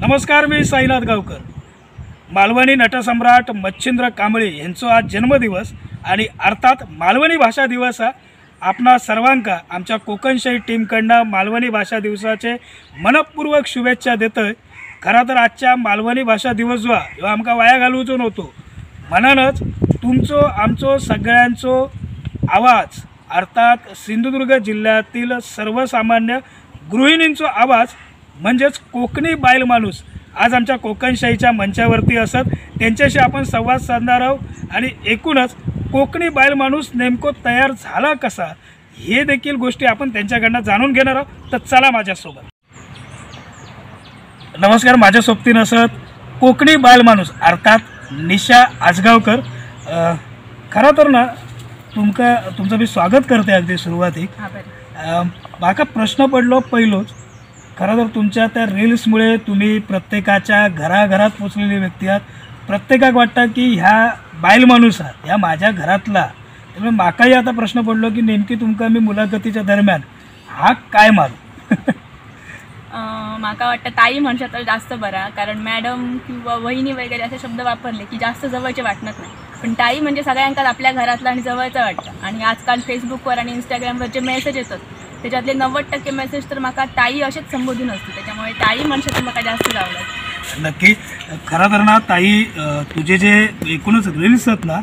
नमस्कार, मी साईनाथ गावकर. मालवणी नटसम्राट मच्छिंद्र कांबळे यांचा आज जन्मदिवस आणि अर्थात मालवणी भाषा दिवस हा आपणा सर्वांका आमच्या कोकणशाही टीमकडनं मालवणी भाषा दिवसाचे मनपूर्वक शुभेच्छा देतोय. खरं तर आजच्या मालवणी भाषा दिवस जो ह्यो आमका वाया घालवूचो नव्हतो. म्हणूनच तुमचो आमचो सगळ्यांचो आवाज अर्थात सिंधुदुर्ग जिल्ह्यातील सर्वसामान्य गृहिणींचो आवाज म्हणजेच कोकणी बाईल माणूस आज आमच्या कोकणशाहीच्या मंचावरती असत. त्यांच्याशी आपण संवाद साधणार आहोत आणि एकूणच कोकणी बाईल माणूस नेमको तयार झाला कसा हे देखील गोष्टी आपण त्यांच्याकडनं जाणून घेणार आहोत. तर चला माझ्यासोबत. नमस्कार, माझ्या सोबतीन असत कोकणी बाईल माणूस अर्थात निशा आजगावकर. खरं तर ना तुमचं मी स्वागत करते. अगदी सुरुवातीक माका प्रश्न पडलो पहिलोच. खरं तर तुमच्या त्या रील्समुळे तुम्ही प्रत्येकाच्या घराघरात पोचलेली व्यक्ती आहात. प्रत्येकाक वाटतं की ह्या बाईल माणूस हा ह्या माझ्या घरातला. त्यामुळे माकाही आता प्रश्न पडलो की नेमकी तुमका मी मुलाखतीच्या दरम्यान हा काय मारू. माका वाटतं ताई म्हणशात तर जास्त बरा, कारण मॅडम किंवा वहिनी वगैरे असे शब्द वापरले की जास्त जवळचे वाटणार नाही. पण ताई म्हणजे सगळ्यांकाच आपल्या घरातला आणि जवळचं वाटतं. आणि आजकाल फेसबुकवर आणि इंस्टाग्रामवर जे मेसेज येतात त्याच्यातले 90% मेसेज तर माका ताई असेच संबोधून असते. त्याच्यामुळे ताई म्हणशात माका जास्त आवडत. नक्की. खरं तर ना ताई, तुझे जे एकूणच रील्स आहेत ना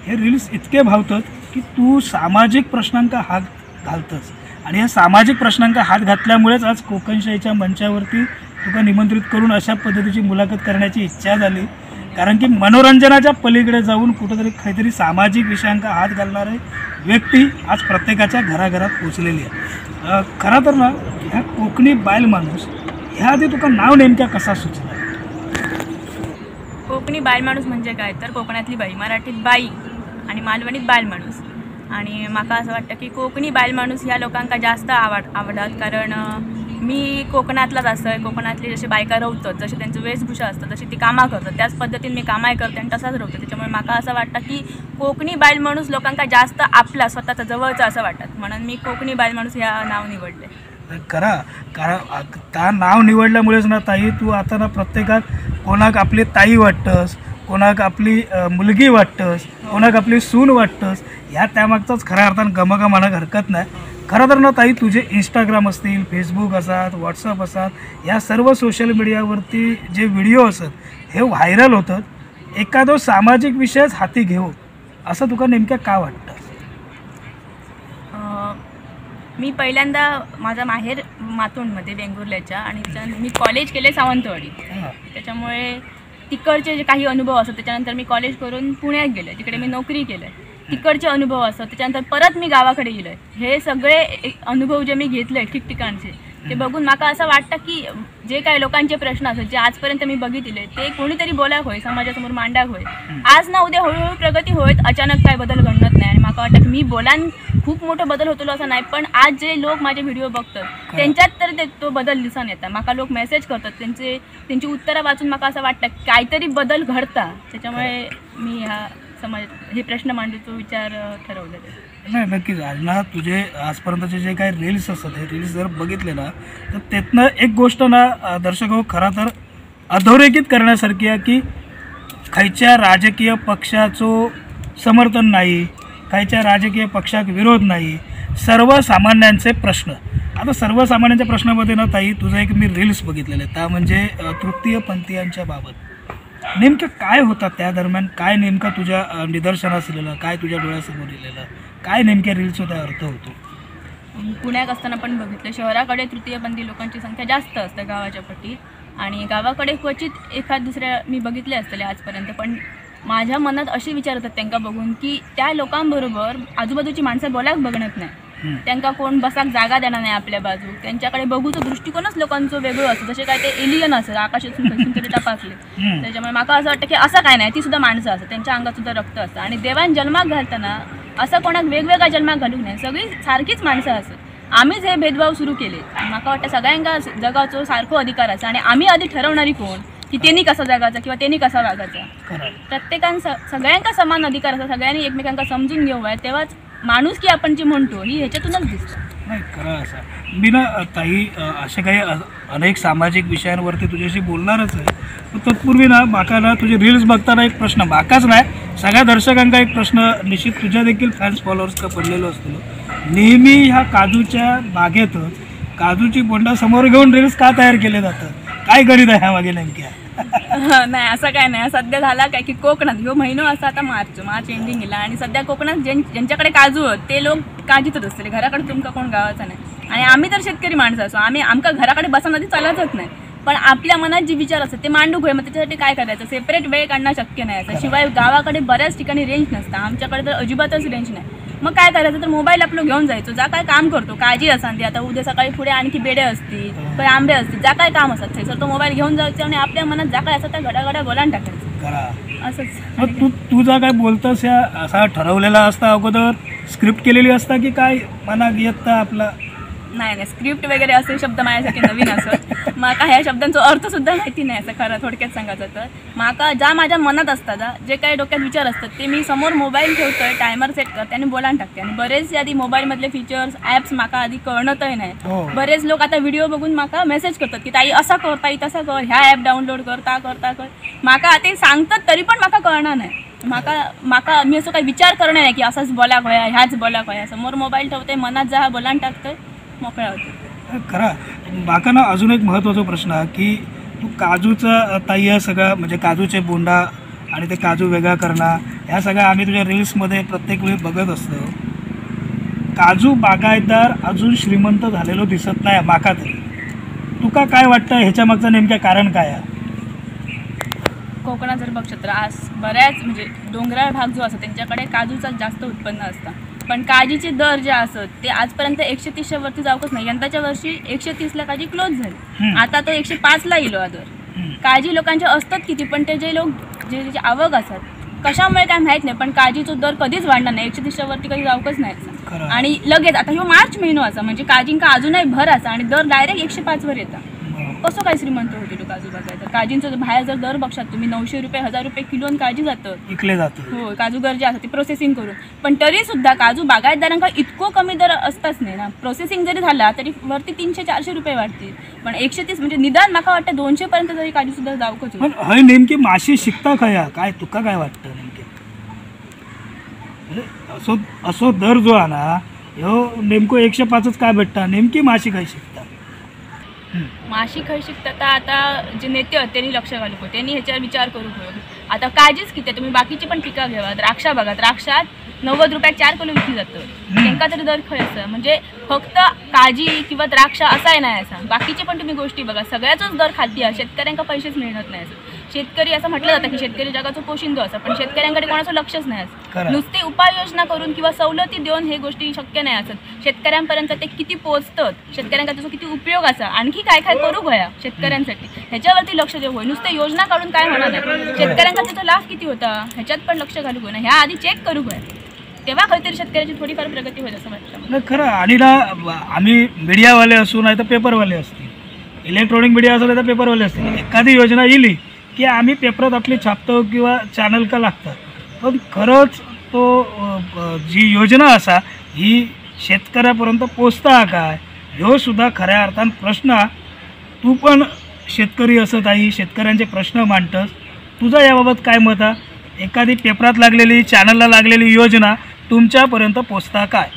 हे रील्स इतके भावतात की तू सामाजिक प्रश्नांका हात घालतस. आणि या सामाजिक प्रश्नांका हात घातल्यामुळेच आज कोकणशाहीच्या मंचावरती तुका निमंत्रित करून अशा पद्धतीची मुलाखत करण्याची इच्छा झाली. कारण की मनोरंजनाच्या पलीकडे जाऊन कुठंतरी काहीतरी सामाजिक विषयांका हात घालणारे व्यक्ती आज प्रत्येकाच्या घराघरात पोचलेली आहे. खरं तर ना ह्या कोकणी बाईल माणूस ह्या आधी तुका नाव नेमक्या कसा सुचला. कोकणी बाईल माणूस म्हणजे काय तर कोकणातली बाई, मराठीत बाई आणि मालवणीत बाईल माणूस. आणि माका असं वाटतं की कोकणी बाईल माणूस ह्या लोकांका जास्त आवडतात. कारण मी कोकणातलाच असं कोकणातली जसे बायका रवतात, जसे त्यांचं वेशभूषा असतं, जशी ती कामा करतात त्याच पद्धतीने मी कामाय करते आणि तसाच रवते. त्याच्यामुळे माका असं वाटतं की कोकणी बाईल माणूस लोकांका जास्त आपला स्वतःचा जवळचा असं वाटतं. म्हणून मी कोकणी बाईल माणूस ह्या नाव निवडले. कारण त्या नाव निवडल्यामुळेच ना ताई तू आता ना प्रत्येकात कोणाक आपली ताई वाटतंस, कोणाक आपली मुलगी वाटतंस, कोणाक आपली सून वाटतंस. ह्या त्यामागचाच खऱ्या अर्थानं गमका म्हणाक हरकत नाही. खरं तर ना ताई तुझे इंस्टाग्राम असतील, फेसबुक असतात, व्हॉट्सअप असतात, या सर्व सोशल मीडियावरती जे व्हिडिओ असतात हे व्हायरल होतात. एखादो सामाजिक विषयच हाती घेऊ असं तुका नेमक्या का वाटतं. मी पहिल्यांदा माझा माहेर मातोंडमध्ये वेंगुर्ल्याच्या आणि मी कॉलेज केले सावंतवाडी. त्याच्यामुळे तिकडचे जे काही अनुभव असतात त्याच्यानंतर मी कॉलेज करून पुण्यात गेले, तिकडे मी नोकरी केलं. तिकडचे अनुभव असतात त्याच्यानंतर परत मी गावाकडे गेलो आहे. हे सगळे अनुभव जे मी घेतले ठिकठिकाणचे ते बघून माका असं वाटतं की जे काही लोकांचे प्रश्न असतात जे आजपर्यंत मी बघितले ते कोणीतरी बोलाक होय, समाजासमोर मांडाक होय. आज ना उद्या हळूहळू प्रगती होईल, अचानक काय बदल घडत नाही. आणि माका वाटतं की मी बोलान खूप मोठं बदल होतो असं नाही, पण आज जे लोक माझे व्हिडिओ बघतात त्यांच्यात तर तो बदल दिसून येतात. माका लोक मेसेज करतात, त्यांची उत्तरं वाचून माका असं वाटतं काहीतरी बदल घडता. त्याच्यामुळे मी ह्या समाजात हे प्रश्न मांडूचा विचार ठरवलेला आहे. नाही, नक्कीच. आज ना तुझे आजपर्यंतचे जे काही रील्स असतात हे रील्स जर बघितले ना तर त्यातनं एक गोष्ट ना दर्शक हो खरं तर अधोरेखित करण्यासारखी आहे की खायच्या राजकीय पक्षाचं समर्थन नाही, खायच्या राजकीय पक्षाक विरोध नाही, सर्वसामान्यांचे प्रश्न. आता सर्वसामान्यांच्या प्रश्नामध्ये ना ताई तुझं एक मी रील्स बघितलेलं आहे त्या म्हणजे तृतीयपंथीयांच्या बाबत. नेमकं काय होतं त्या दरम्यान, काय नेमकं तुझ्या निदर्शनास आलेलं, काय तुझ्या डोळ्यासमोर दिलेलं, काय नेमक्या रील्सचा त्या अर्थ होतो. पुण्यात असताना पण बघितलं शहराकडे तृतीयपंथी लोकांची संख्या जास्त असते गावाच्या पट्टीत, आणि गावाकडे क्वचित एखाद दुसऱ्या मी बघितले असतले आजपर्यंत. पण माझ्या मनात असे विचार होतात त्यांना बघून की त्या लोकांबरोबर आजूबाजूची माणसं बोलाक बघणत नाही, त्यांना कोण बसाक जागा देणार नाही आपल्या बाजू. त्यांच्याकडे बघूचं दृष्टिकोनच लोकांचं वेगळं असतं, जसे काय ते एलियन असतं आकाशातून तरी टाकले. त्याच्यामुळे मला असं वाटतं की असं काय नाही, ती सुद्धा माणसं असतं, त्यांच्या अंगात सुद्धा रक्त असतं. आणि देवान जन्माक घालताना असं कोणाक वेगवेगळ्या जन्माक घालूक नाही, सगळी सारखीच माणसं असत. आम्हीच हे भेदभाव सुरू केले. मला वाटतं सगळ्यांका जगाचो सारखो अधिकार असा आणि आम्ही आधी ठरवणारी कोण की त्यांनी कसा जगायचा किंवा त्यांनी कसा वागायचा. प्रत्येकान सगळ्यांका समान अधिकार असा, सगळ्यांनी एकमेकांका समजून घेऊया तेव्हाच माणूस की आपण जी म्हणतो ही ह्याच्यातूनच दिसतं. नाही खरं असं मी ना ताई असे काही अनेक सामाजिक विषयांवरती तुझ्याशी बोलणारच आहे. पण तत्पूर्वी ना माका ना तुझे रील्स बघताना एक प्रश्न माकाच नाही सगळ्या दर्शकांका एक प्रश्न निश्चित तुझ्या देखील फॅन्स फॉलोअर्सका पडलेलो असतो. नेहमी ह्या काजूच्या बागेतच काजूची बोंडा समोर घेऊन रील्स का तयार केले जातात? काय गणित आहे ह्या मागे नेमक्या? नाही असं काय नाही. सध्या झाला काय की कोकणात ह्यो महिनो असा आता मार्च एंडिंग गेला आणि सध्या कोकणात ज्यांच्याकडे काजू आहेत ते लोक काजीतच असते. घराकडे तुमका कोण गावाचा नाही आणि आम्ही तर शेतकरी माणसं असो. आमका घराकडे बसण्याची चालतच नाही. पण आपल्या मनात जे विचार असतात ते मांडू होय. मग त्याच्यासाठी काय करायचं? सेपरेट वेळ काढणं शक्य नाही असं. शिवाय गावाकडे बऱ्याच ठिकाणी रेंज नसतं. आमच्याकडे तर अजिबातच रेंज नाही. मग काय करायचं तर मोबाईल आपलं घेऊन जायचो. जा काय काम करतो काळजी असाल ती आता उद्या सकाळी पुढे आणखी बेडे असतील काही आंबे असतील जा काय काम असतात सर तो मोबाईल घेऊन जायचं आणि आपल्या मनात जा काय असं त्या घडाघडा बोलान टाकायचं असंच. मग तू जा काय बोलतस या असा ठरवलेला असता अगोदर स्क्रिप्ट केलेली असता की काय मनात येतं आपला? नाही स्क्रिप्ट वगैरे असे शब्द माझ्यासाठी नवीन असत. माका ह्या शब्दांचा अर्थ सुद्धा माहिती नाही असं खरं थोडक्यात सांगायचं तर. माका ज्या माझ्या मनात असतात जे काही डोक्यात विचार असतात ते मी समोर मोबाईल ठेवतोय टायमर सेट करते आणि बोलान टाकते. आणि बरेच आधी मोबाईलमधले फीचर्स ॲप्स माका आधी कळतही नाही. बरेच लोक आता व्हिडिओ बघून माका मेसेज करतात की ताई असा कर ताई तसा कर ह्या ॲप डाउनलोड करता माका ते सांगतात तरी पण माका कळणार नाही. माका मी असं काही विचार करणार नाही की असंच बोला खोया ह्याच बोला खोया. समोर मोबाईल ठेवते मनात जा बोलान टाकतोय मोकळा होतो. खरं माका ना अजून एक महत्त्वाचा प्रश्न की तू काजूचा ताई या सगळं म्हणजे काजूचे बोंडा आणि ते काजू वेगळा करणं ह्या सगळ्या आम्ही तुझ्या रील्समध्ये प्रत्येक वेळी बघत असतो. काजू बागायतदार अजून श्रीमंत झालेलो दिसत नाही माका तरी. तुका काय वाटतं ह्याच्या मागचं नेमकं कारण काय आहे? कोकणात जर बघशात तर आज बऱ्याच म्हणजे डोंगराळ भाग जो असतो त्यांच्याकडे काजूचा जास्त उत्पन्न असतं. पण काजीचे दर जे असत ते आजपर्यंत 130च्या वरती जाऊकच नाही. यंदाच्या वर्षी 130ला काजी क्लोज झाली. आता तो 105ला येलो हा दर. काजी लोकांचे असतात किती पण ते जे लोक जे आवक असतात कशामुळे काय माहीत नाही पण काजीचा दर कधीच वाढणार नाही. 130च्या वरती कधी जाऊकच नाही. आणि लगेच आता ह्यो मार्च महिनो असा म्हणजे काजींका अजूनही भर असा आणि दर डायरेक्ट 105 वर येतात. कसं काय श्रीमंत होते काजू बागायचं? काजींचं बाहेर जर दर बघशात तुम्ही 900 रुपये 1000 रुपये किलोन काजी जातं विकले जातं. हो काजू गरजे असतात ते प्रोसेसिंग करून. पण तरी सुद्धा काजू बागायतदारांका इतको कमी दर असताच नाही ना. प्रोसेसिंग जरी झाला तरी वरती 300-400 रुपये वाढतील. पण 130 म्हणजे निदान माका वाटतं 200 पर्यंत जरी काजू सुद्धा जाऊकच. पण हय नेमकी माशी शिकता खया काय तुका काय वाटतं नेमके? असो दर जो आहे ना ह्यो नेमको 105च काय भेटता नेमकी माशी काय शिकता? माशी खय शिकता आता जे नेते आहेत त्यांनी लक्ष घालू हो त्यांनी ह्याच्यावर विचार करू हो. आता काजीच किती तुम्ही बाकीची पण पिकं घ्यावा. द्राक्षा बघा द्राक्षात 90 रुपयात 4 किलो विकली जातं. त्यांना तरी दर खय असं म्हणजे फक्त काजी किंवा द्राक्षा असाय नाही असं बाकीची पण तुम्ही गोष्टी बघा सगळ्याचंच दर खाती आहे. शेतकऱ्यांका पैसेच मिळत नाही असं. शेतकरी असं म्हटलं जातं की शेतकरी जगाचं पोशिंदो असं पण शेतकऱ्यांकडे कोणाचं लक्षच नाही असं. नुसते उपाययोजना करून किंवा सवलती देऊन हे गोष्टी शक्य नाही असत. शेतकऱ्यांपर्यंत ते किती पोहोचतात शेतकऱ्यांका त्याचा किती उपयोग असा आणखी काय काय करू घ्या शेतकऱ्यांसाठी ह्याच्यावरती लक्ष देऊ होय. नुसते योजना काढून काय होणार नाही. शेतकऱ्यांका त्याचा लाभ किती होता ह्याच्यात पण लक्ष घालू होय ना. ह्या आधी चेक करू होय तेव्हा खरंतरी शेतकऱ्याची थोडीफार प्रगती होईल असं वाटतं. नाही खरं आणि ना आम्ही मीडियावाले असू नाही तर पेपरवाले असतील इलेक्ट्रॉनिक मीडिया असो नाही तर पेपरवाले असतील एखादी योजना येईल की आम्ही पेपरात आपली छापतो किंवा चॅनल का लागतात. पण खरंच तो जी योजना असा ही शेतकऱ्यापर्यंत पोचता काय ह्यो सुद्धा खऱ्या अर्थान प्रश्न. तू पण शेतकरी असत आई शेतकऱ्यांचे प्रश्न मांडतस. तुझं याबाबत काय मत आहे? एखादी पेपरात लागलेली चॅनलला लागलेली योजना तुमच्यापर्यंत पोचता काय?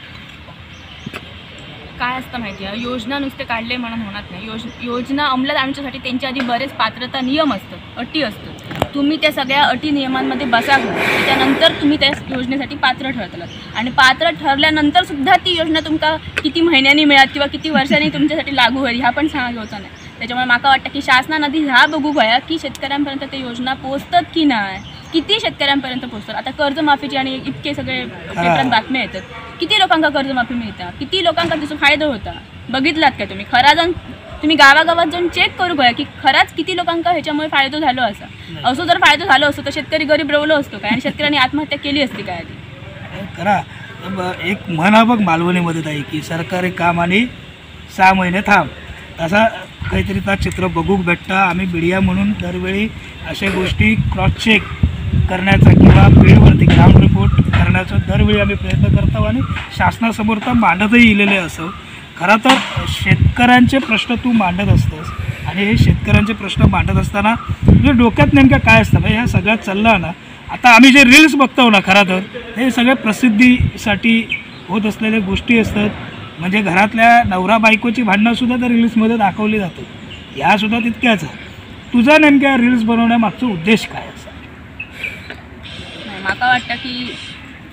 काय असतं माहिती आहे योजना नुसते काढले म्हणून होणार नाही. योजना अंमलात आणण्यासाठी त्यांच्या आधी बरेच पात्रता नियम असतात अटी असतात. तुम्ही त्या सगळ्या अटी नियमांमध्ये बसा त्याच्यानंतर तुम्ही त्या योजनेसाठी पात्र ठरतलात आणि पात्र ठरल्यानंतर सुद्धा ती योजना तुमका किती महिन्यांनी मिळत किंवा किती वर्षांनी तुमच्यासाठी लागू होईल ह्या पण सांगायचं नाही. त्याच्यामुळे मला वाटतं की शासनानं आधी ह्या बघू घ्या की शेतकऱ्यांपर्यंत त्या योजना पोहोचतात की नाही किती शेतकऱ्यांपर्यंत पोहोचतात. आता कर्जमाफीची आणि इतके सगळे पेपरात बातम्या येतात किती लोकांना कर्जमाफी मिळतात किती लोकांना त्याचा फायदा होता बघितलात का तुम्ही? खरा जाऊन तुम्ही गावागावात जाऊन चेक करू घ्या की खराच किती लोकांना ह्याच्यामुळे फायदा झालो असा. असं जर फायदा झालो असतो तर शेतकरी गरीब रवलो असतो काय आणि शेतकऱ्यांनी आत्महत्या केली असती काय आधी? खरा एक म्हणा बघ मालवणीमध्ये आहे की सरकारी काम आणि 6 महिने थांब तसा काहीतरी त्या चित्र बघूक भेटतं. आम्ही मीडिया म्हणून दरवेळी अशा गोष्टी क्रॉस चेक करण्याचा किंवा किंवा फील्डवरती ग्राउंड रिपोर्ट करण्याचा दरवेळी आम्ही प्रयत्न करतो आणि शासनासमोर तर मांडतही इलेले असो. खरं तर शेतकऱ्यांचे प्रश्न तू मांडत असतोस आणि हे शेतकऱ्यांचे प्रश्न मांडत असताना तुझ्या डोक्यात नेमक्या काय असतं म्हणजे ह्या सगळ्यात चाललं ना. आता आम्ही जे रील्स बघतो ना खरं तर हे सगळे प्रसिद्धीसाठी होत असलेल्या गोष्टी असतात. म्हणजे घरातल्या नवरा बायकोची भांडणंसुद्धा त्या रील्समध्ये दाखवली जातात. ह्यासुद्धा तितक्याच आहे. तुझा नेमक्या रील्स बनवण्यामागचा उद्देश काय असा? मला वाटतं की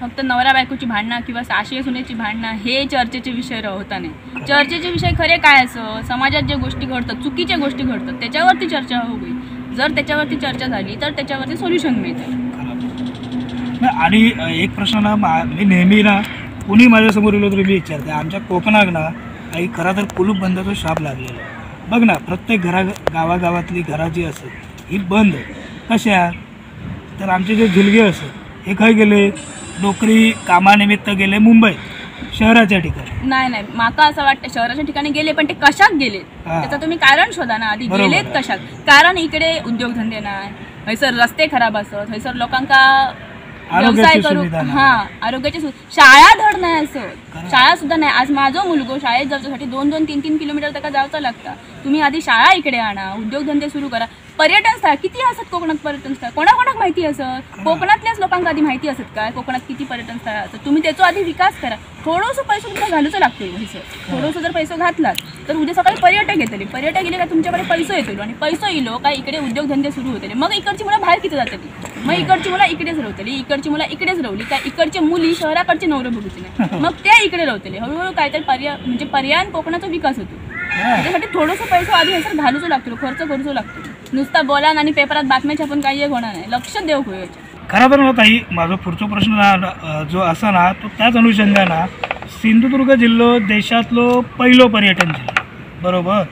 फक्त नवरा बायकोची भांडणं किंवा सासू सुनेची भांडणं हे चर्चेचे विषय होता नाही. चर्चेचे विषय खरे काय असं समाजात जे गोष्टी घडतात चुकीच्या गोष्टी घडतात त्याच्यावरती चर्चा होईल. जर त्याच्यावरती चर्चा झाली तर त्याच्यावरती सोल्युशन मिळतं. आणि एक प्रश्न ना मी नेहमी ना कुणी माझ्यासमोर येलो तरी मी विचारते. आमच्या कोकणात ना काही खरं तर कुलूप बंदाचा शाप लागलेला आहे. बघ ना प्रत्येक गावागावातली घरं जी असत ही बंद कशा तर आमचे जे झिलगे असत हे काय गेले नोकरी कामानिमित्त गेले मुंबईत शहराच्या ठिकाणी. नाही माका असं वाटतं शहराच्या ठिकाणी गेले पण ते कशात गेले त्याचं तुम्ही कारण शोधा ना आधी. गेलेत कशात? कारण इकडे उद्योगधंदे नाही, हयसर रस्ते खराब असत, हयसर लोकांका व्यवसाय करू आरोग्याची शाळा धड नाही असं. शाळा सुद्धा नाही. आज माझा मुलगो शाळेत जाण्यासाठी 2-3 किलोमीटर त्याला जावचं लागतं. तुम्ही आधी शाळा इकडे आणा, उद्योगधंदे सुरू करा. पर्यटन स्थळ किती असत कोकणात? पर्यटन स्थळ कोणाकोणाक माहिती असत? कोकणातल्याच लोकांना आधी माहिती असत काय कोकणात किती पर्यटन स्थळ असत? तुम्ही त्याचा आधी विकास करा. थोडंसं पैसे तुमचा घालूच लागतो. थोडंसं जर पैसे घातलात तर उद्या सकाळी पर्यटक येतले. पर्यटक गेले का तुमच्याकडे पैसे येतो आणि पैसे येलो काय इकडे उद्योगधंदे सुरू होते. मग इकडची मुलं बाहेर किती जातली? मग इकडची मुलं इकडेच राहतली, इकडची मुलं इकडेच राहली काय इकडच्या मुली शहराकडचे नवरे बघूचे नाही मग त्या इकडे राहतले. हळूहळू काहीतरी पर्याय कोकणाचा विकास होतो. त्याच्यासाठी थोडंसं पैसे आधी हे घालूच लागतो, खर्च करूच लागतो. नुसता बोला आणि पेपरात बातम्या छापून काही होणार नाही. लक्ष देऊ होईल. खरं तर ना ताई माझा पुढचा प्रश्न जो असा ना तो त्याच अनुषंगानं सिंधुदुर्ग जिल्हो देशातलो पहिलो पर्यटन जिल्हा बरोबर.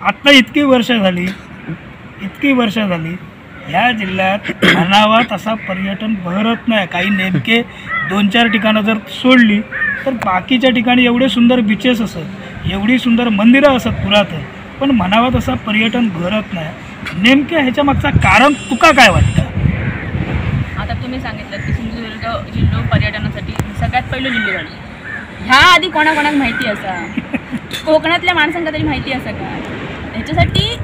आत्ता इतकी वर्ष झाली ह्या जिल्ह्यात म्हणावा तसा पर्यटन भरत नाही. काही नेमके 2-4 ठिकाणं जर सोडली तर बाकीच्या ठिकाणी एवढे सुंदर बीचेस असत, एवढी सुंदर मंदिरं असत पुरातन, पण म्हणावा तसा पर्यटन भरत नाही. नेमक्या ह्याच्या मागचं कारण तुका काय वाटतं? आता तुम्ही सांगितलं की सिंधुदुर्ग जिल्हा पर्यटनासाठी सगळ्यात पहिलं जिल्हा झाली. ह्या आधी कोणाकोणाक माहिती असा? कोकणातल्या माणसांना तरी माहिती असं का? ह्याच्यासाठी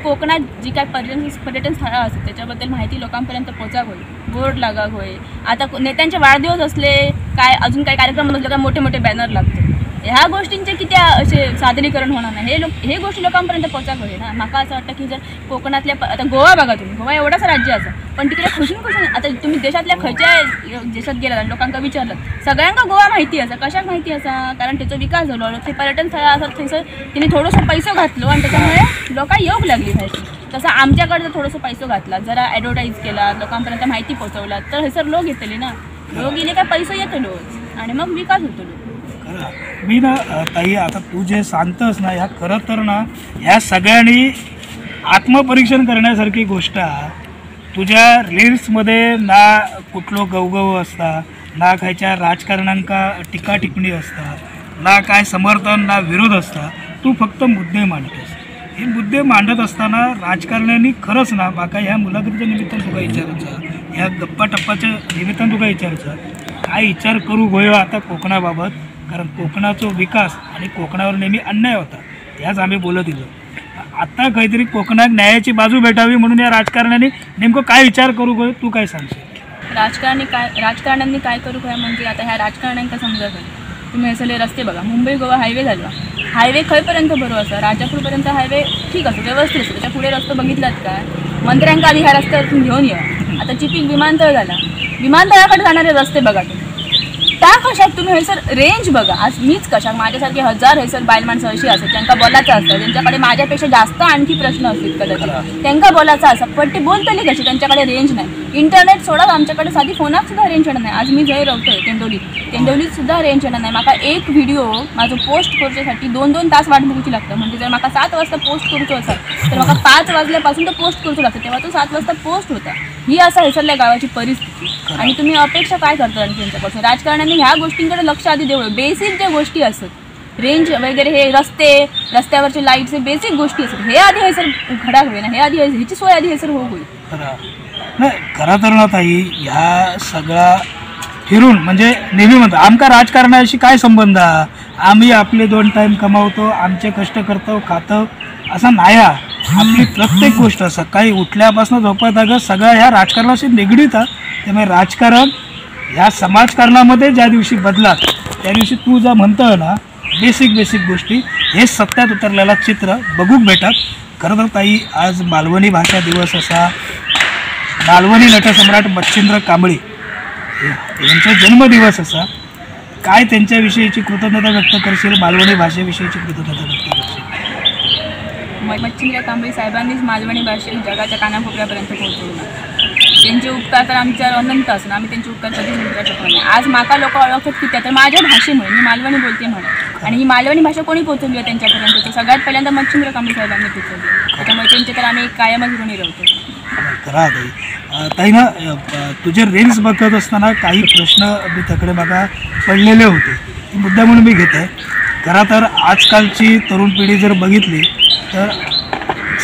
कोकणात जी काय पर्यटन स्थळं असतात त्याच्याबद्दल माहिती लोकांपर्यंत पोचाक होईल, बोर्ड लागाक होईल. आता नेत्यांचे वाढदिवस असले काय अजून काही कार्यक्रम असले काय मोठे मोठे बॅनर लागतात. ह्या गोष्टींचे किती असे सादरीकरण होणार नाही. हे गोष्टी लोकांपर्यंत पोचाक होईल ना. मला असं वाटतं की जर कोकणातल्या आता गोवा बघा तुम्ही, गोवा एवढाच राज्य असं पण तिकडे खुशून आता तुम्ही देशातल्या खयच्या देशात गेलात आणि लोकांना विचारलं सगळ्यांना गोवा माहिती असं. कशाक माहिती असा? कारण त्याचा विकास झालो, ते पर्यटन स्थळ असतात थंयसर तिने थोडंसं पैसे घातलो आणि त्याच्यामुळे लोकांना योग लागली पाहिजे. तसं आमच्याकडे जर थोडंसं पैसे घातला, जरा ॲडव्हर्टाईज केला, लोकांपर्यंत माहिती पोहोचवला तर हयसर लोक येतले ना. लोक गेले काय पैसे येतलो आणि मग विकास होतो. मी ना ताई आता तू जे सांगतस ना ह्या खरं तर ना ह्या सगळ्यांनी आत्मपरीक्षण करण्यासारखी गोष्ट आहे. तुझ्या रील्समध्ये ना कुठलो गवगव असता, ना खायच्या राजकारण्यांका टीका टिप्पणी असता, ना काय समर्थन ना विरोध असता. तू फक्त मुद्दे मांडतोस. हे मुद्दे मांडत असताना राजकारण्यांनी खरंच ना बाका ह्या मुलाखतीच्या निमित्तानं तुका विचारायचं, ह्या गप्पा टप्पाच्या निमित्तानं तुका विचारायचं काय विचार करू गोयो आता कोकणाबाबत. कारण कोकणाचा विकास आणि कोकणावर नेहमी अन्याय होता त्याच आम्ही बोलत दिलो. आता काहीतरी कोकणात न्यायाची बाजू भेटावी म्हणून या राजकारण्यांनी नेमकं काय विचार करू गो तू काय सांगशील? राजकारण्यांनी काय करू काय म्हणजे आता ह्या राजकारण्यांका समजत नाही. तुम्ही हे सगळे रस्ते बघा, मुंबई गोवा हायवे झाला. हायवे खंयपर्यंत बरो असा? राजापूरपर्यंत हायवे ठीक असतो, व्यवस्थित असतो. त्याच्या पुढे रस्तो बघितलात काय? मंत्र्यांका आधी ह्या रस्त्यावरून घेऊन या. आता चिपीक विमानतळ झाला, विमानतळाकडे जाणारे रस्ते बघा तुम्ही. त्या कशात तुम्ही हयसर रेंज बघा. आज मीच कशाक माझ्यासारखे हजार हयसर बायल माणसं अशी असतात त्यांना बोलायचं असतं, त्यांच्याकडे माझ्यापेक्षा जास्त आणखी प्रश्न असतील कदाचित, त्यांना बोलायचं असं पण ते बोलतले कसे? त्यांच्याकडे रेंज नाही. इंटरनेट सोडा आमच्याकडे साधी फोनात सुद्धा रेंज येणार नाही. आज मी जय राहतोय तेंडोलीत सुद्धा रेंज येणार नाही. मला एक व्हिडिओ माझं पोस्ट करण्यासाठी 2-2 तास वाट बघूची लागतं. म्हणजे जर मला 7 वाजता पोस्ट करूचो असेल तर मला 5 वाजल्यापासून तो पोस्ट करूचो लागतं, तेव्हा तो 7 वाजता पोस्ट होता. ही असं हयसरल्या गावाची परिस्थिती. आणि तुम्ही अपेक्षा काय करता आणि त्यांच्यापासून? राजकारण्यांनी ह्या गोष्टींकडे लक्ष आधी देऊ. बेसिक ज्या गोष्टी असतात रेंज वगैरे, हे रस्त्यावरचे लाईट्स, हे बेसिक गोष्टी असतात हे आधी हयसर घडा होईल ना. हे आधी ह्याची सोय आधी हयसर होईल. नाही खरं तर ना ताई, ह्या सगळा फिरून म्हणजे नेहमी म्हणतो आमका राजकारणाशी काय संबंध हा? आम्ही आपले 2 टाईम कमावतो, आमचे कष्ट करतो खातो असं नाही हा. आपली प्रत्येक गोष्ट सकाळी उठल्यापासून झोपत सगळं ह्या राजकारणाशी निगडीत आहे. त्यामुळे राजकारण ह्या समाजकारणामध्ये ज्या दिवशी बदलात त्या दिवशी तू जर म्हणतोय ना बेसिक गोष्टी हे सत्यात उतरलेला चित्र बघूक भेटत. खरं तर ताई, आज मालवणी भाषा दिवस असा, मालवणी नटसम्राट मच्छिंद्र कांबळी यांचा जन्मदिवस असा. काय त्यांच्याविषयीची कृतज्ञता व्यक्त करशील, मालवणी भाषेविषयीची कृतज्ञता व्यक्त करशील? मच्छिंद्र कांबळी साहेबांनीच मालवणी भाषेत जगाच्या कानाकोपऱ्यापर्यंत पोहोचवलं. त्यांचे उपकार तर आमच्यावर अनंत असून आम्ही त्यांचे उपकार कधीच विसरू शकत नाही. आज माका लोक ओळखतात की त्या तर माझ्या भाषेमुळे, मी मालवणी बोलते म्हणून. आणि ही मालवणी भाषा कोणी पोहोचवली आहे त्यांच्यापर्यंत, तर सगळ्यात पहिल्यांदा मच्छिंद्र कांबळी साहेबांनी पोहोचवली. त्याच्यामुळे त्यांचे तर आम्ही कायमच ऋणी राहतो. खरा ताई ना, तुझे रील्स बघत असताना काही प्रश्न मी तकडे बघा पडलेले होते, ती मुद्दा म्हणून मी घेत आहे. खरं तर आजकालची तरुण पिढी जर बघितली तर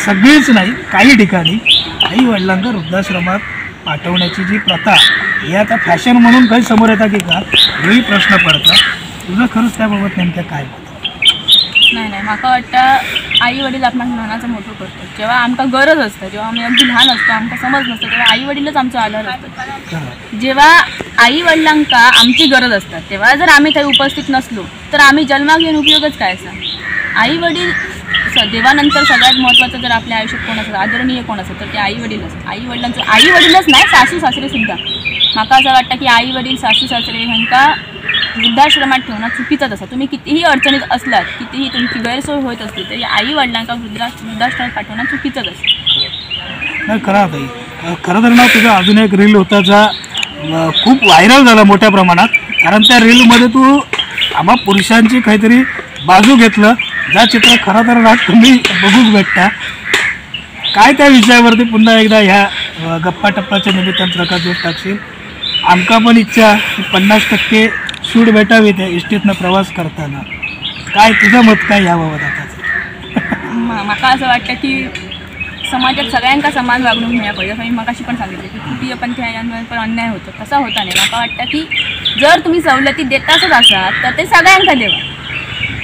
सगळीच नाही, काही ठिकाणी आई वडिलांना वृद्धाश्रमात पाठवण्याची जी प्रथा ही आता फॅशन म्हणून काही समोर येतात की का, हेही प्रश्न पडतात. तुझं खरंच त्याबाबत नेमकं काय होतं? नाही माका वाटतं आई वडील आपण लहानाचं मोठं करतो. जेव्हा आमका गरज असतं, जेव्हा आम्ही अगदी लहान असतो, आमका समज नसतं, तेव्हा आई वडीलच आमचा आधार असतात. जेव्हा आई वडिलांका आमची गरज असतात तेव्हा जर आम्ही काही उपस्थित नसलो तर आम्ही जन्मा घेऊन उपयोगच काय असा. आई वडील देवानंतर सगळ्यात महत्त्वाचं जर आपल्या आयुष्यात कोण असतं, आदरणीय कोण असतं, तर ते आई वडील असतात. आई वडीलच नाही, सासू सासरे सुद्धा. माका असं वाटतं की आई वडील सासू सासरे ह्यांका वृद्धाश्रमात ठेवणं चुकीचंच असतं. तुम्ही कितीही अडचणीत असलात, कितीही तुमची गैरसोय होत असली तरी आई वडिलांका वृद्धाश्रमात पाठवणं चुकीचंच असतं. नाही खरं तर ना, तुझा अजून एक रील होता जा खूप व्हायरल झाला मोठ्या प्रमाणात. कारण त्या रीलमध्ये तू आम्हा पुरुषांची काहीतरी बाजू घेतलं, ज्या चित्र खरं तर ना तुम्ही बघूक भेटता. काय त्या विषयावरती पुन्हा एकदा ह्या गप्पा टप्पाच्या निमित्तानं प्रकाश टाकशील? आमका पण इच्छा की 50% सूट भेटावी त्या एसटीतनं प्रवास करताना. काय तुझं मत काय याबाबत आताचं? माका असं वाटतं की समाजात सगळ्यांका समान वागणूक मिळायला पाहिजे. असं मी मगाशी पण सांगितलं की तृतीयपंथी यांवर पण अन्याय होतो, तसा होता नाही. माका वाटतं की जर तुम्ही सवलती देताच असाल तर ते सगळ्यांका देवा,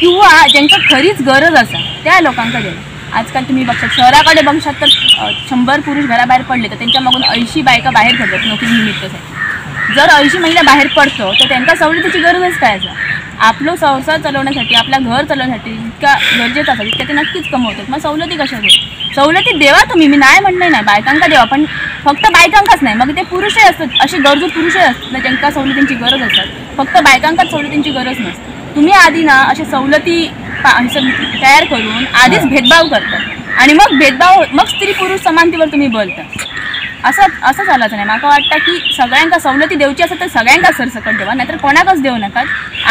किंवा ज्यांका खरीच गरज असा त्या लोकांका देवा. आजकाल तुम्ही बघता शहराकडे बघशात तर 100 पुरुष घराबाहेर पडले तर त्यांच्या मागून 80 बायका बाहेर पडतात नोकरीनिमित्तासाठी. जर 80 महिला बाहेर पडतो तर त्यांना सवलतीची गरजच काय असा. आपलं संसार चालवण्यासाठी, आपल्या घर चालवण्यासाठी जितका गरजेचं असा तितक्या ते नक्कीच कमवतात. मग सवलती कशा घेऊ? सवलती देवा तुम्ही, मी नाही म्हणणं नाही, बायकांका देवा, पण फक्त बायकांकाच नाही, मग ते पुरुषही असतात, असे गरजू पुरुषही असतात ज्यांना सवलतींची गरज असतात. फक्त बायकांकाच सवलतींची गरज नसते. तुम्ही आधी ना अशा सवलती तयार करून आधीच भेदभाव करतात आणि मग स्त्री पुरुष समानतेवर तुम्ही बोलता. असं चालायचं नाही. मला वाटतं की सगळ्यांका सवलती देऊची असेल तर सगळ्यांका सरसकट देवा, नाहीतर कोणाकच देऊ नका.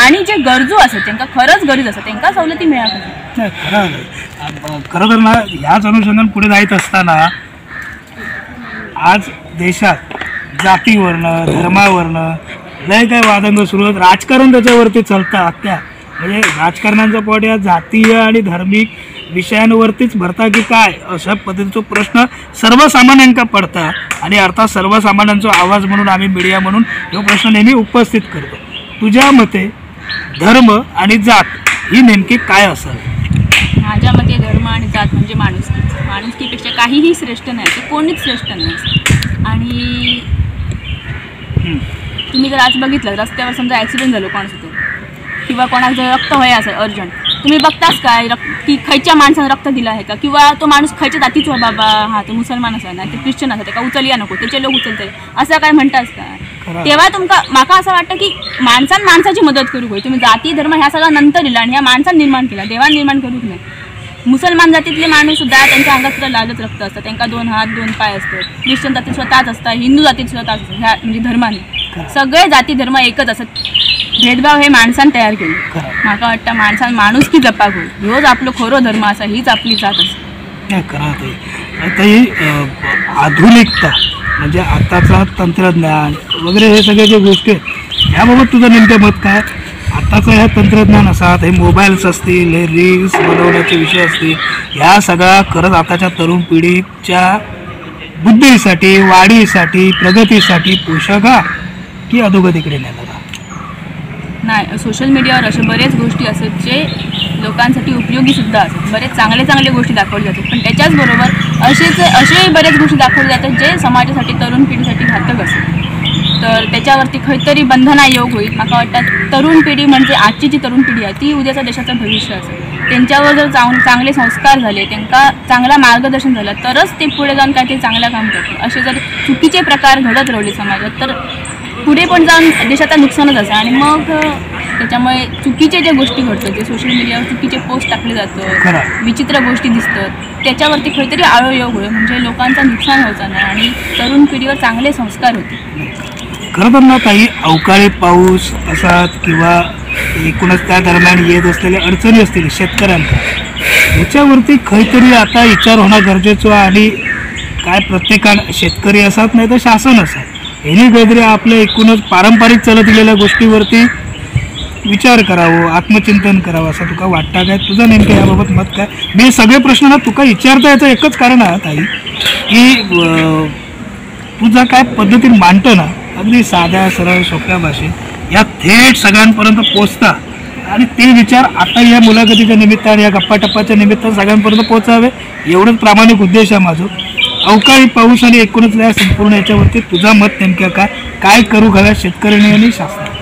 आणि जे गरजू असतात त्यांना खरंच गरज असतात त्यांना सवलती मिळाल्या. खरं तर ना, ह्याच अनुषंगाने पुढे जायत असताना आज देशात जातीवरनं धर्मावरनं लय काय वादंग सुरू आहेत. राजकारण त्याच्यावरती चालतं अख्ख्या, म्हणजे राजकारणाचा पॉट या जातीय आणि धार्मिक विषयांवरतीच भरता की काय, अशा पद्धतीचा प्रश्न सर्वसामान्यांका पडता. आणि अर्थात सर्वसामान्यांचा आवाज म्हणून आम्ही मीडिया म्हणून हा प्रश्न नेहमी उपस्थित करतो. तुझ्या मते धर्म आणि जात ही नेमकी काय असावी? माझ्या मते धर्म आणि जात म्हणजे माणुसकीपेक्षा काहीही श्रेष्ठ नाही, ते कोणीच श्रेष्ठ नाही. आणि तुम्ही जर आज बघितलं रस्त्यावर समजा ॲक्सिडेंट झालो कोणाचं तरी, किंवा कोणाचं जर रक्त व्हाय असेल अर्जंट, तुम्ही बघताच काय की खयच्या माणसानं रक्त दिलं आहे का, किंवा तो माणूस खयच्या जातीच हो बाबा, हा तो मुसलमान असा नाही ते ख्रिश्चन असा, त्याला उचलया नको, त्याचे लोक उचलते असं काय म्हणताच का? तेव्हा माका असं वाटतं की माणसाची मदत करू होय. तुम्ही जाती धर्म ह्या सगळा नंतर दिला आणि ह्या माणसानं निर्माण केला, देवान निर्माण करूच नाही. मुसलमान जातीतले माणूस सुद्धा त्यांच्या अंगात सुद्धा लालच रक्त असतं, त्यांना 2 हात 2 पाय असतात. ख्रिश्चन जातीत स्वतःच असतात, हिंदू जातीत स्वतःच असतात. ह्या म्हणजे धर्माने सगळे जाती धर्म एकच असत. भेदभाव हे माणसानं तयार केले. माका वाटतं माणूस की जपाक होईल, ह्योच आपलं खरो धर्म असा, हीच आपली जात असते. आधुनिकता म्हणजे आताचा तंत्रज्ञान वगैरे हे सगळे जे गोष्टी आहेत याबाबत तुझं नेमकं मत काय? आताचं ह्या तंत्रज्ञान असतात, हे मोबाईल्स असतील, हे रील्स बनवण्याचे विषय असतील, ह्या सगळ्या खरंच आताच्या तरुण पिढीच्या बुद्धीसाठी, वाढीसाठी, प्रगतीसाठी पोषक की अधोगतीकडे नेणारा? नाही, सोशल मीडियावर अशा बरेच गोष्टी असतात जे लोकांसाठी उपयोगी सुद्धा असतात. बरेच चांगले गोष्टी दाखवल्या जातात, पण त्याच्याचबरोबर असे बरेच गोष्टी दाखवल्या जातात जे समाजासाठी, तरुण पिढीसाठी घातक असतात. तर त्याच्यावरती खंयतरी बंधना योग होईल. मला वाटतं तरुण पिढी म्हणजे आजची जी तरुण पिढी आहे ती उद्याचा देशाचं भविष्य असेल. त्यांच्यावर जर चांगले संस्कार झाले, त्यांना चांगला मार्गदर्शन झालं तरच ते पुढे जाऊन काहीतरी चांगलं काम करतील. असे जर चुकीचे प्रकार घडत राहिले समाजात तर पुढे पण जाऊन देशाचं नुकसानच असं. आणि मग त्याच्यामुळे चुकीचे ज्या गोष्टी घडतात, जे सोशल मीडियावर चुकीचे पोस्ट टाकले जातात, विचित्र गोष्टी दिसतात, त्याच्यावरती खंयतरी आळोयोग होईल म्हणजे लोकांचं नुकसान व्हायचं नाही आणि तरुण पिढीवर चांगले संस्कार होते. खरं तर ना काही अवकाळी पाऊस असतात किंवा एकूणच त्या दरम्यान येत असलेल्या अडचणी असतील शेतकऱ्यांना, ह्याच्यावरती खंयतरी आता विचार होणं गरजेचं. आणि काय प्रत्येकानं शेतकरी असतात नाही तर शासन असतात, ह्याने काहीतरी आपल्या एकूणच पारंपरिक चालत गेलेल्या गोष्टीवरती विचार करावं, आत्मचिंतन करावं असं तुका वाटतं काय? तुझं नेमकं याबाबत मत काय? मी सगळे प्रश्न ना तुका विचारता याचं एकच कारण आहे ताई की तुझा काय पद्धतीने मांडतो ना अगदी साध्या सरळ सोप्या भाषेत या थेट सगळ्यांपर्यंत पोचता. आणि ते विचार आता या मुलाखतीच्या निमित्ताने, या गप्पाटप्पाच्या निमित्तानं सगळ्यांपर्यंत पोचावे एवढंच प्रामाणिक उद्देश आहे माझं. अवकाळी पाऊस आणि एकूणच या संपूर्ण याच्यावरती तुझा मत नेमक्या काय करू घाला शेतकऱ्यांनी आणि शासनाने?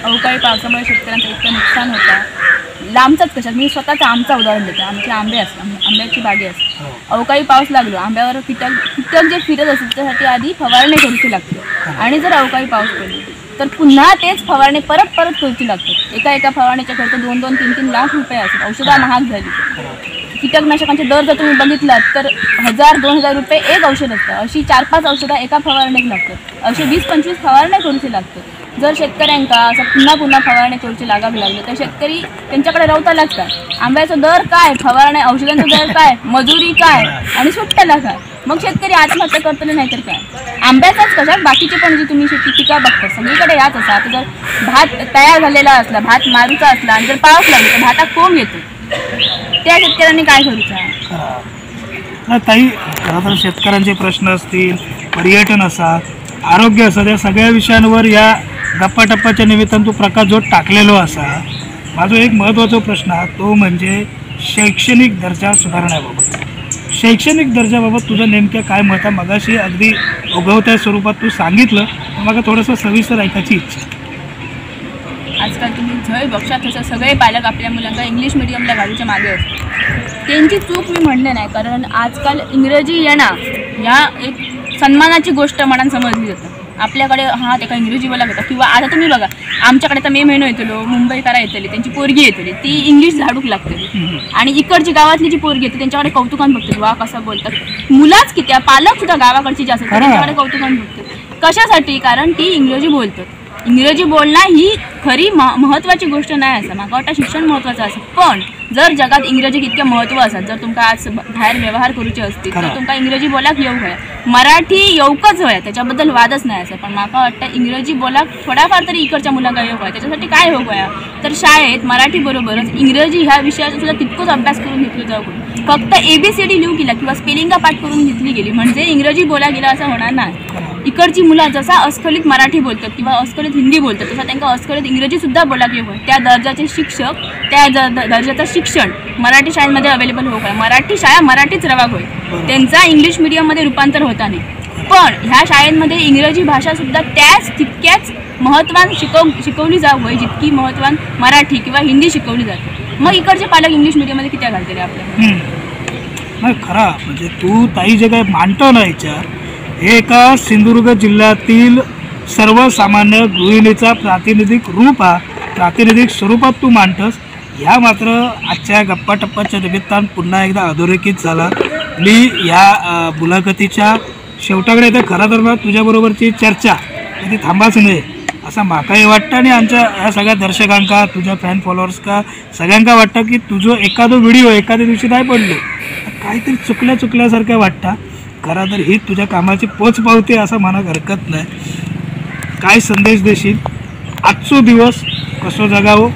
अवकाळी पावसामुळे शेतकऱ्यांचं इतकं नुकसान होतं. लांबचाच कशात, मी स्वतःचा आमचा उदाहरण देते. आमचे आंबे असतात, आंब्याची बागे असते. अवकाळी पाऊस लागलो, आंब्यावर कीटक जे फिरत असतात त्यासाठी आधी फवारणी करूची लागते. आणि जर अवकाळी पाऊस पडली तर पुन्हा तेच फवारणी परत करूची लागतात. एका फवारणीच्या खर्च 2-2, 3-3 लाख रुपये असतात. औषधं महाग झाली. कीटकनाशकांचे दर जर तुम्ही बघितलात तर 1000-2000 रुपये एक औषध असतं. अशी 4-5 औषधं एका फवारणीत लागतात. असे 20-25 फवारण्या करूची लागतात. जर शेतकऱ्यांका असं पुन्हा फवारणी करूची लागावी लागली तर शेतकरी त्यांच्याकडे राहतालाच काय? आंब्याचा दर काय, फवारण्या औषधांचा दर काय, मजुरी काय आणि सुट्ट्याला काय? मग शेतकरी आत्महत्या करतले नाही तर काय? आंब्याचाच कशात बाकीचे पण जी तुम्ही शेती पिका बघता सगळीकडे याच असा. आता जर भात तयार झालेला असला, भात मारूचा असला आणि जर पाऊस लागला तर भातात कोंब येतो. त्या शेतकऱ्यांनी काय करूचं? ताई खरं तर शेतकऱ्यांचे प्रश्न असतील, पर्यटन असतात, आरोग्य असतात, या सगळ्या विषयांवर या गप्पाटप्पाच्या निमित्तानं तू प्रकाशझोत टाकलेलो असा. माझा एक महत्त्वाचा प्रश्न आहे तो म्हणजे शैक्षणिक दर्जा सुधारण्याबाबत. शैक्षणिक दर्जाबाबत तुझं नेमक्या काय मत आहे? मगाशी अगदी उगवत्या स्वरूपात तू सांगितलं, मला थोडंसं सविस्तर ऐकायची इच्छा. आजकाल तुम्ही झय बघशात तसं सगळे पालक आपल्या मुलांना इंग्लिश मिडियमला घालूच्या मागे असतात. त्यांची चूक मी म्हणणे नाही, कारण आजकाल इंग्रजी येणं या एक सन्मानाची गोष्ट म्हणून समजली जातं. आपल्याकडे त्याका इंग्रजी बोला घेतात. किंवा आता तुम्ही बघा आमच्याकडे तर मे महिनो येतलो, मुंबईकरा येतली, त्यांची पोरगी येतली, ती इंग्लिश झाडूक लागते. आणि इकडची गावातली जी पोरगी येते त्यांच्याकडे कौतुकान बघते, वा कसं बोलतात. मुलाच किती पालक सुद्धा गावाकडची जी असतात त्यांच्याकडे कौतुकान बघतात. कशासाठी? कारण ती इंग्रजी बोलतात. इंग्रजी बोलणं ही खरी महत्त्वाची गोष्ट नाही असं मला वाटतं. शिक्षण महत्त्वाचं असं, पण जर जगात इंग्रजी इतकं महत्त्व असत, जर तुमका आज बाहेर व्यवहार करूचे असतील तर तुमका इंग्रजी बोलाक येऊ हव्या. मराठी येऊकच हव्या, त्याच्याबद्दल वादच नाही असं. पण मला वाटतं इंग्रजी बोलाक थोड्याफार तरी इकडच्या मुलांना येऊ हव्या. त्याच्यासाठी काय होऊ हव्या तर शाळेत मराठी बरोबरच इंग्रजी ह्या विषयाचा सुद्धा तितकंच अभ्यास करून घेतलं जाऊ. फक्त ABCD लिहू गेला किंवा स्पेलिंगा पाठ करून घेतली गेली म्हणजे इंग्रजी बोला गेला असं होणार नाही. इकडची मुलं जसा अस्खलित मराठी बोलतात किंवा अस्खलित हिंदी बोलतात तसा त्यांना अस्खलित इंग्रजी सुद्धा बोलाक येऊ. त्या दर्जाचे शिक्षक, त्या दर्जाचं शिक्षण मराठी शाळेमध्ये अवेलेबल होऊ आहे. मराठी शाळा मराठीच रवाग होय, त्यांचा इंग्लिश मिडियममध्ये रूपांतर होता नाही. पण ह्या शाळेमध्ये इंग्रजी भाषा सुद्धा तितक्याच महत्त्वान शिकवली जाऊ होय जितकी महत्त्वान मराठी किंवा हिंदी शिकवली जाते. मग इकडचे पालक इंग्लिश मिडियममध्ये किती घालते आपल्याला? नाही खरा म्हणजे तू ताई जे काय मांडतो ना याच्यात, हे एका सिंधुदुर्ग जिल्ह्यातील सर्वसामान्य गृहिणीचा प्रातिनिधिक रूप प्रातिनिधिक स्वरूपात तू मांडतस. ह्या मात्र आजच्या गप्पाटप्पाच्या निमित्तानं पुन्हा एकदा अधोरेखित झाला. मी या मुलाखतीच्या शेवटाकडे येते. खरं तर तुझ्याबरोबरची चर्चा कधी थांबाच नाही असं माकाही वाटतं आणि आमच्या ह्या सगळ्या दर्शकांका, तुझ्या फॅन फॉलोअर्सका सगळ्यांका वाटतं की तुझं एखादं व्हिडिओ एखाद्या दिवशी नाही पडलो काहीतरी चुकल्यासारखं वाटतं. खरं तर ही तुझ्या कामाची पोच पावते असं म्हणाक हरकत नाही. काय संदेश देशील? आजचो दिवस कसं जगावं,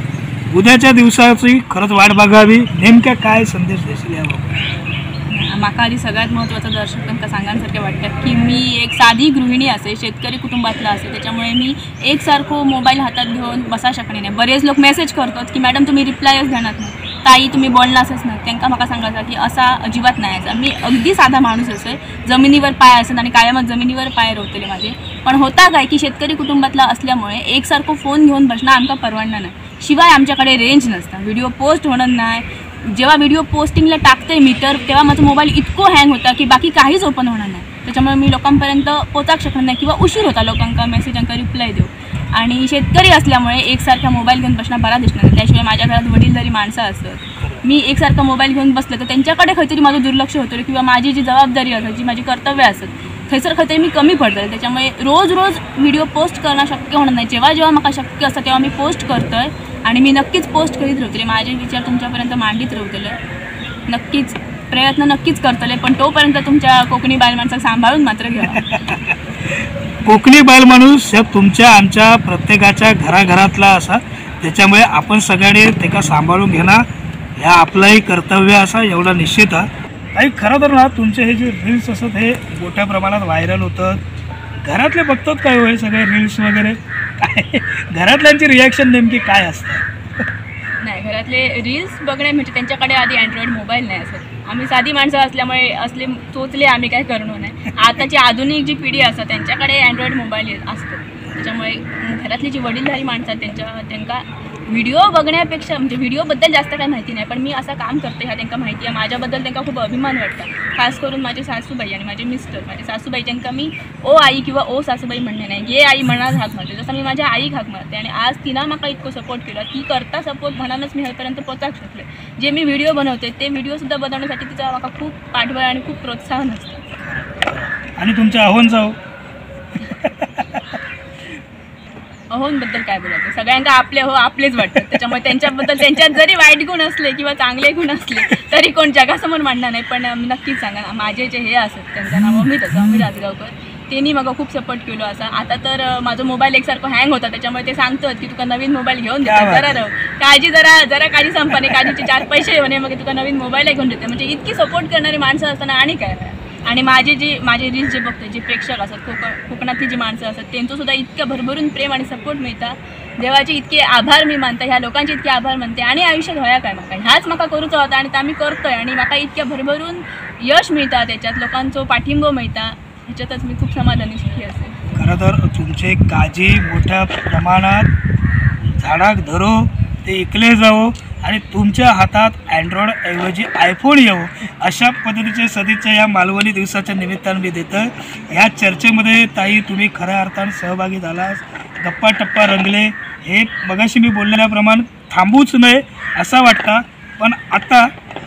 उद्याच्या दिवसाची खरंच वाट बघावी, नेमक्या काय संदेश देशील याबाबत? म्हाका आधी सगळ्यात महत्त्वाचं दर्शक तांकां सांगण्यासारखें वाटतं की मी एक साधी गृहिणी असे, शेतकरी कुटुंबातला असे, त्याच्यामुळे मी एकसारखो मोबाईल हातात घेऊन बसा शकणे नाही. बरेच लोक मेसेज करतात की मॅडम तुम्ही रिप्लायच देणार नाही, ताई तुम्ही बोलनासच ना. त्यांना म्हाका सांगायचं की असा अजिबात नाही असा. मी अगदी साधा माणूस असे, जमिनीवर पाय असत आणि कायमच जमिनीवर पाय रोवतले माझे. पण होता काय की शेतकरी कुटुंबातला असल्यामुळे एकसारखो फोन घेऊन बसणं आमकां परवडणार नाही. शिवाय आमच्याकडे रेंज नसता, व्हिडिओ पोस्ट होणार नाही. जेव्हा व्हिडिओ पोस्टिंगला टाकते मी तर तेव्हा माझा मोबाईल इतको हँग होता की बाकी काहीच ओपन होणार नाही. त्याच्यामुळे मी लोकांपर्यंत पोचाक शकणार नाही किंवा उशीर होता लोकांका मेसेजांका रिप्लाय देऊ. आणि शेतकरी असल्यामुळे एकसारखा मोबाईल घेऊन बसणं बरा दिसणार नाही. त्याशिवाय माझ्या घरात वडीलधारी माणसं असतात, मी एकसारखा मोबाईल घेऊन बसले तर त्यांच्याकडे खंयतरी माझं दुर्लक्ष होतं किंवा माझी जी जबाबदारी असत, जी माझी कर्तव्य असत थंयसर खंयतरी मी कमी पडतले. त्याच्यामुळे रोज रोज व्हिडिओ पोस्ट करणं शक्य होणार नाही. जेव्हा जेव्हा म्हाका शक्य असतं तेव्हा मी पोस्ट करतोय आणि मी नक्कीच पोस्ट करीत राहतले, माझे विचार तुमच्यापर्यंत मांडीत राहतले, नक्कीच प्रयत्न नक्कीच करतले. पण तोपर्यंत तुमच्या कोकणी बायल माणसाक सांभाळून मात्र घ्या. कोकणी बायल माणूस ह्या तुमच्या आमच्या प्रत्येकाच्या घराघरातला असा, त्याच्यामुळे आपण सगळ्यांनी त्याला सांभाळून घेणं ह्या आपलंही कर्तव्य असा एवढा निश्चित आहे. काही खरं तर ना तुमचे हे जे रील्स असतात हे मोठ्या प्रमाणात व्हायरल होतात. घरातले बघतात काय होय सगळे रील्स वगैरे, काय घरातल्यांची रिॲक्शन नेमकी काय असतं? नाही, घरातले रील्स बघणे म्हणजे त्यांच्याकडे आधी अँड्रॉइड मोबाईल नाही असत. आम्ही साधी माणसं असल्यामुळे असले चोचले आम्ही काय करणार नाही. आताची आधुनिक जी पिढी असतात त्यांच्याकडे अँड्रॉइड मोबाईल असतो. त्याच्यामुळे घरातली जी वडीलधारी माणसं त्यांना व्हिडिओ बघण्यापेक्षा म्हणजे व्हिडिओबद्दल जास्त काही माहिती नाही, पण मी असं काम करते ह्या त्यांना माहिती आहे. माझ्याबद्दल त्यांना खूप अभिमान वाटतं. खास करून माझे सासूबाई आणि माझे मिस्टर, माझे सासूबाई त्यांना मी ओ आई किंवा ओ सासूबाई म्हणणे नाही, ये आई म्हणणार हाक मारते. जसं मी माझ्या आईक हाक मारते आणि आज तिनं मला इतकं सपोर्ट केलं, ती करता सपोर्ट म्हणूनच मी ह्यापर्यंत पोचाक शकले. जे मी व्हिडिओ बनवते ते व्हिडिओसुद्धा बनवण्यासाठी तिचा मला खूप पाठबळ आणि खूप प्रोत्साहन असतं. आणि तुमच्या अहोन जाऊ अहोंबद्दल काय बोलायचं, सगळ्यांना आपले हो आपलेच वाटतात. त्याच्यामुळे त्यांच्याबद्दल त्यांच्यात जरी वाईट गुण असले किंवा चांगले गुण असले तरी कोण जगासमोर मांडणार नाही. पण नक्कीच सांगा माझे जे हे असत त्यांचं नाव अमित राजगावकर, त्यांनी मला खूप सपोर्ट केलो असा. आता तर माझा मोबाईल एकसारखं हँग होता, त्याच्यामुळे ते सांगतात की तुका नवीन मोबाईल घेऊन देते, जरा राव काळजी, जरा काळजी संपाने काळजीचे 4 पैसे म्हणे मग तुका नवीन मोबाईल घेऊन देते. म्हणजे इतकी सपोर्ट करणारी माणसं असताना आणि काय. आणि माझे रील्स जे बघते जे प्रेक्षक असतात कोकणातली जी माणसं असतात त्यांचं सुद्धा इतकं भरभरून प्रेम आणि सपोर्ट मिळतात. देवाचे इतके आभार मी मानते, ह्या लोकांचे इतके आभार मानते. आणि आयुष्यात व्हाया काय म्हाका ह्याच म्हाका करूचो होता आणि आम्ही करतोय आणि म्हाका इतक्या भरभरून यश मिळतात, त्याच्यात लोकांचा पाठिंबा मिळता, ह्याच्यातच मी खूप समाधानी सुखी असते. खरं तर तुमचे काळजी मोठ्या प्रमाणात झाडाक धरो ते इकले जावो आणि तुमच्या हातात अँड्रॉइडऐवजी आयफोन येवो अशा पद्धतीचे सदिच्छा या मालवणी दिवसाच्या निमित्तानं मी देतं. ह्या चर्चेमध्ये ताई तुम्ही खऱ्या अर्थानं सहभागी झालास, गप्पा टप्पा रंगले. हे मगाशी मी बोललेल्याप्रमाणे थांबूच नये असं वाटतं. पण आता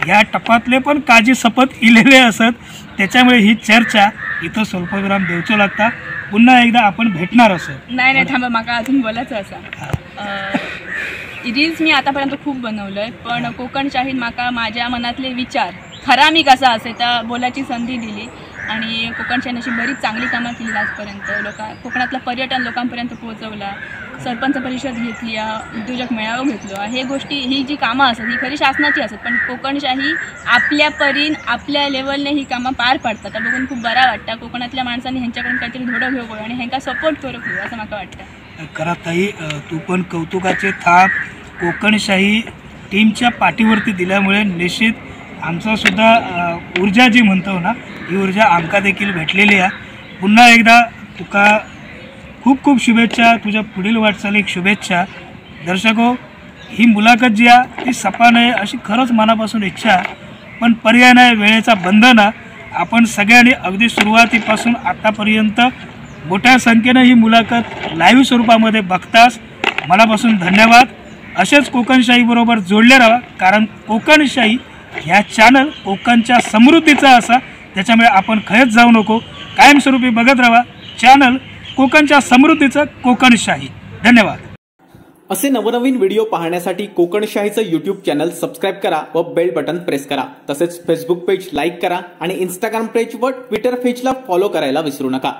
ह्या टप्प्यातले पण काळजी सपत इलेले असत, त्याच्यामुळे ही चर्चा इथं स्वल्पविराम देऊचो लागता. पुन्हा एकदा आपण भेटणार असं. नाही थांबा, मला अजून बोलायचं असं. रील्स मी आतापर्यंत खूप बनवलं आहे, पण कोकण शाहीत माका माझ्या मनातले विचार खरा मी कसा असे तर बोलायची संधी दिली. आणि कोकण शाहीने अशी बरीच चांगली कामं केली आजपर्यंत. कोकणातलं पर्यटन लोकांपर्यंत पोहोचवला, सरपंच परिषद घेतली, उद्योजक मेळावा घेतलो. हे गोष्टी ही जी कामं असतात ही खरी शासनाची असतात, पण कोकणशाही आपल्या परीन आपल्या लेवलने ही कामं पार पाडतात. तर बघून खूप बरा वाटतं. कोकणातल्या माणसांनी ह्यांच्याकडून काहीतरी धोडं घेऊ आणि ह्यांका सपोर्ट करू असं मला वाटतं. खरं ताई तू पण कौतुकाचे थाप कोकणशाही टीमच्या पाठीवरती दिल्यामुळे निश्चित आमचासुद्धा ऊर्जा जी म्हणतो ना ही ऊर्जा आमका देखील भेटलेली आहे. पुन्हा एकदा तुका खूप खूप शुभेच्छा, तुझ्या पुढील वाटचालीक शुभेच्छा. दर्शको, ही मुलाखत जी आहे ती सपा नये अशी खरंच मनापासून इच्छा, पण पर्याय नाही, वेळेचा बंधन. आपण सगळ्यांनी अगदी सुरुवातीपासून आतापर्यंत मोठ्या संख्येनं ही मुलाखत लाईव्ह स्वरूपामध्ये बघतास मनापासून धन्यवाद. असेच कोकणशाहीबरोबर जोडले राहा, कारण कोकणशाही ह्या चॅनल कोकणच्या समृद्धीचा असा, त्याच्यामुळे आपण खयच जाऊ नको. कायमस्वरूपी बघत राहा चॅनल कोकणच्या समृद्धीचं कोकणशाही. धन्यवाद. असे नवनवीन व्हिडिओ पाहण्यासाठी कोकणशाहीचं यूट्यूब चॅनल सबस्क्राईब करा व बेल बटन प्रेस करा. तसेच फेसबुक पेज लाईक करा आणि इंस्टाग्राम पेज व ट्विटर पेजला फॉलो करायला विसरू नका.